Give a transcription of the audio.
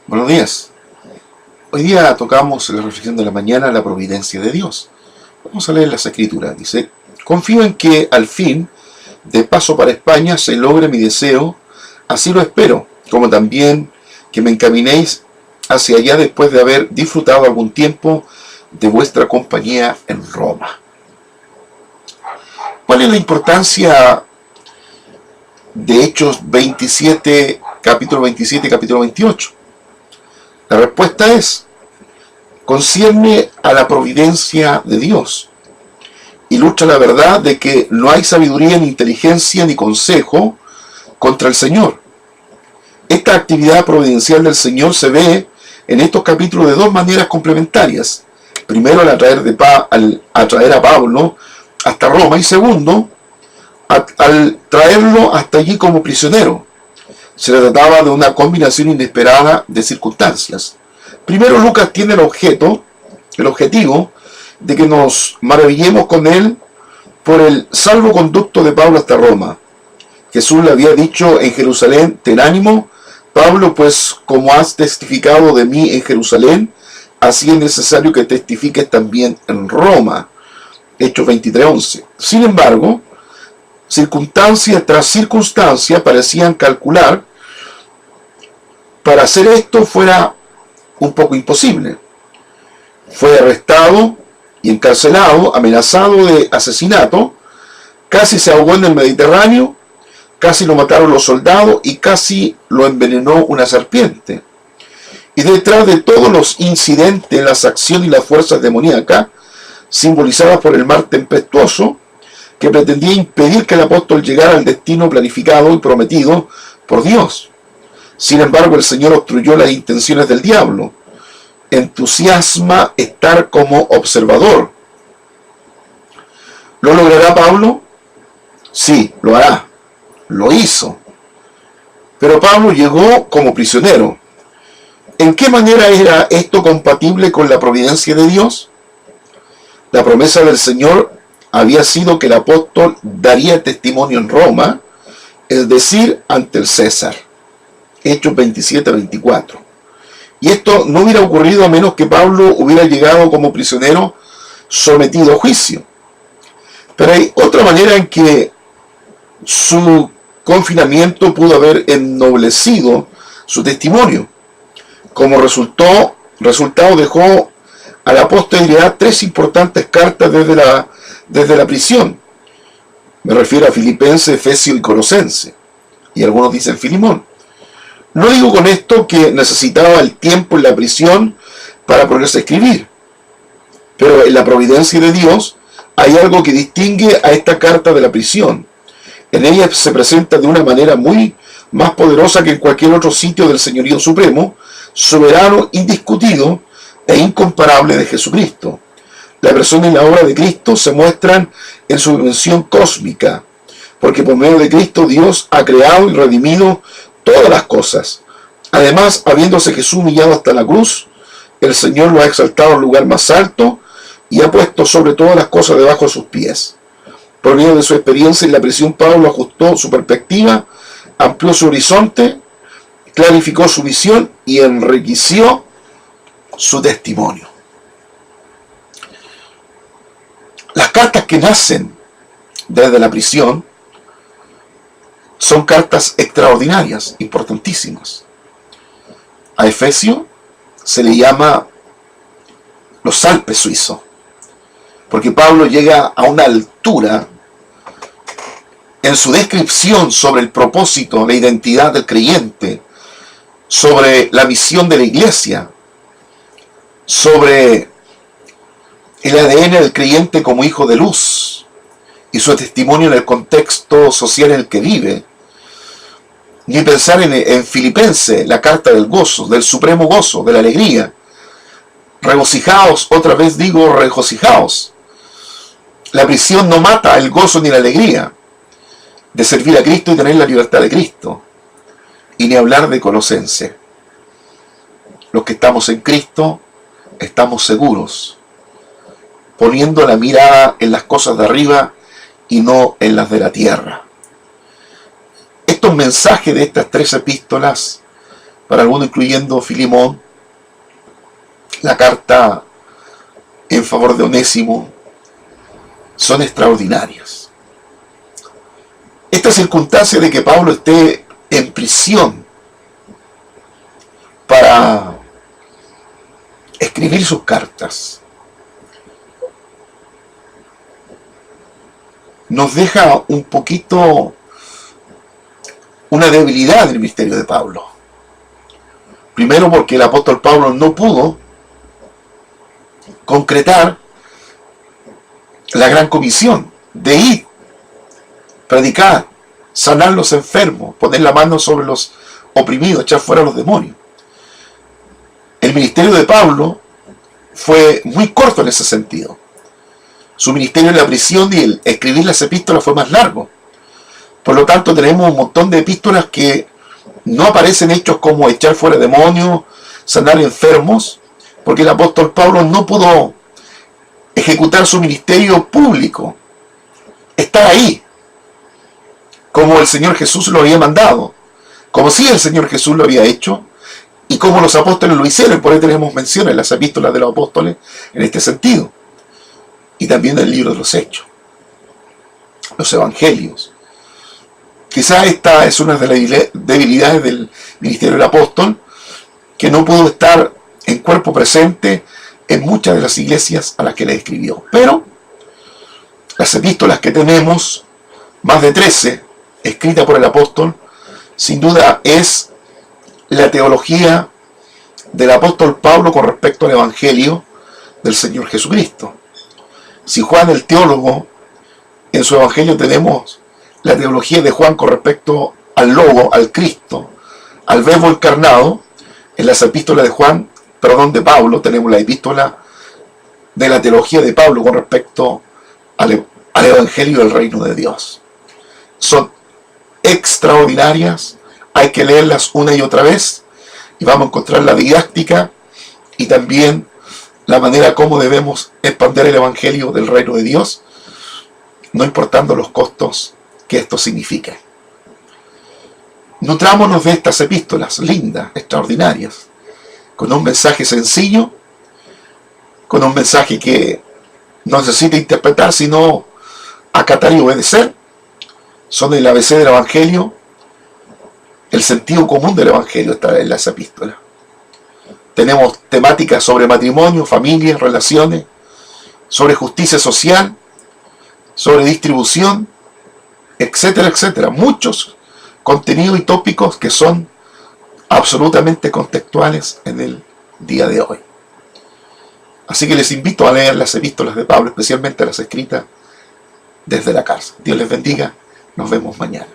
Buenos días. Hoy día tocamos en la reflexión de la mañana la providencia de Dios. Vamos a leer las escrituras. Dice: confío en que al fin, de paso para España, se logre mi deseo, así lo espero, como también que me encaminéis hacia allá después de haber disfrutado algún tiempo de vuestra compañía en Roma. ¿Cuál es la importancia de Hechos 27, capítulo 27 y capítulo 28? La respuesta es: concierne a la providencia de Dios. Ilustra la verdad de que no hay sabiduría, ni inteligencia, ni consejo contra el Señor. Esta actividad providencial del Señor se ve en estos capítulos de dos maneras complementarias. Primero, al atraer a Pablo hasta Roma, y segundo, al traerlo hasta allí como prisionero. Se trataba de una combinación inesperada de circunstancias. Primero, Lucas tiene el objetivo de que nos maravillemos con él por el salvoconducto de Pablo hasta Roma. Jesús le había dicho en Jerusalén: ten ánimo, Pablo, pues como has testificado de mí en Jerusalén, así es necesario que testifiques también en Roma. Hechos 23:11. Sin embargo, circunstancia tras circunstancia parecían calcular para hacer esto fuera un poco imposible. Fue arrestado y encarcelado, amenazado de asesinato, casi se ahogó en el Mediterráneo, casi lo mataron los soldados y casi lo envenenó una serpiente. Y detrás de todos los incidentes, las acciones y las fuerzas demoníacas, simbolizadas por el mar tempestuoso, que pretendía impedir que el apóstol llegara al destino planificado y prometido por Dios. Sin embargo, el Señor obstruyó las intenciones del diablo. Entusiasma estar como observador. ¿Lo logrará Pablo? Sí, lo hará. Lo hizo. Pero Pablo llegó como prisionero. ¿En qué manera era esto compatible con la providencia de Dios? La promesa del Señor había sido que el apóstol daría testimonio en Roma, es decir, ante el César. Hechos 27-24. Y esto no hubiera ocurrido a menos que Pablo hubiera llegado como prisionero sometido a juicio. Pero hay otra manera en que su confinamiento pudo haber ennoblecido su testimonio. Como resultado dejó a la posteridad tres importantes cartas desde la prisión. Me refiero a Filipenses, Efesios y Colosenses. Y algunos dicen Filimón. No digo con esto que necesitaba el tiempo en la prisión para ponerse a escribir. Pero en la providencia de Dios hay algo que distingue a esta carta de la prisión. En ella se presenta de una manera muy más poderosa que en cualquier otro sitio del Señorío Supremo, soberano, indiscutido e incomparable de Jesucristo. La persona y la obra de Cristo se muestran en su dimensión cósmica, porque por medio de Cristo Dios ha creado y redimido todas las cosas. Además, habiéndose Jesús humillado hasta la cruz, el Señor lo ha exaltado al lugar más alto y ha puesto sobre todas las cosas debajo de sus pies. Por medio de su experiencia en la prisión, Pablo ajustó su perspectiva, amplió su horizonte, clarificó su visión y enriqueció su testimonio. Las cartas que nacen desde la prisión son cartas extraordinarias, importantísimas. A Efesio se le llama los Alpes suizos, porque Pablo llega a una altura en su descripción sobre el propósito, la identidad del creyente, sobre la misión de la iglesia, sobre el ADN del creyente como hijo de luz y su testimonio en el contexto social en el que vive. Ni pensar en Filipenses, la carta del gozo, del supremo gozo, de la alegría. Regocijaos, otra vez digo regocijaos. La prisión no mata el gozo ni la alegría de servir a Cristo y tener la libertad de Cristo. Y ni hablar de Colosenses. Los que estamos en Cristo estamos seguros, poniendo la mirada en las cosas de arriba y no en las de la tierra. Estos mensajes de estas tres epístolas para algunos incluyendo Filemón, la carta en favor de Onésimo, son extraordinarias. Esta circunstancia de que Pablo esté en prisión para escribir sus cartas nos deja un poquito una debilidad del ministerio de Pablo. Primero porque el apóstol Pablo no pudo concretar la gran comisión de ir, predicar, sanar los enfermos, poner la mano sobre los oprimidos, echar fuera a los demonios. El ministerio de Pablo fue muy corto en ese sentido. Su ministerio en la prisión y el escribir las epístolas fue más largo. Por lo tanto, tenemos un montón de epístolas que no aparecen hechos como echar fuera demonios, sanar enfermos, porque el apóstol Pablo no pudo ejecutar su ministerio público, estar ahí, como el Señor Jesús lo había mandado, como si el Señor Jesús lo había hecho, y como los apóstoles lo hicieron. Por ahí tenemos menciones en las epístolas de los apóstoles en este sentido, y también en el libro de los Hechos, los Evangelios. Quizás esta es una de las debilidades del ministerio del apóstol, que no pudo estar en cuerpo presente en muchas de las iglesias a las que le escribió. Pero las epístolas que tenemos, más de 13, escritas por el apóstol, sin duda es la teología del apóstol Pablo con respecto al Evangelio del Señor Jesucristo. Si Juan el teólogo, en su Evangelio tenemos la teología de Juan con respecto al Logo, al Cristo, al Verbo encarnado, en las epístolas de Pablo, tenemos la epístola de la teología de Pablo con respecto al Evangelio del Reino de Dios. Son extraordinarias, hay que leerlas una y otra vez, y vamos a encontrar la didáctica y también la manera como debemos expandir el Evangelio del Reino de Dios, no importando los costos que esto significa. Nutrámonos de estas epístolas lindas, extraordinarias, con un mensaje sencillo, con un mensaje que no necesita interpretar, sino acatar y obedecer. Son el ABC del Evangelio, el sentido común del Evangelio está en las epístolas. Tenemos temáticas sobre matrimonio, familia, relaciones, sobre justicia social, sobre distribución, etcétera, etcétera. Muchos contenidos y tópicos que son absolutamente contextuales en el día de hoy. Así que les invito a leer las epístolas de Pablo, especialmente las escritas desde la cárcel. Dios les bendiga. Nos vemos mañana.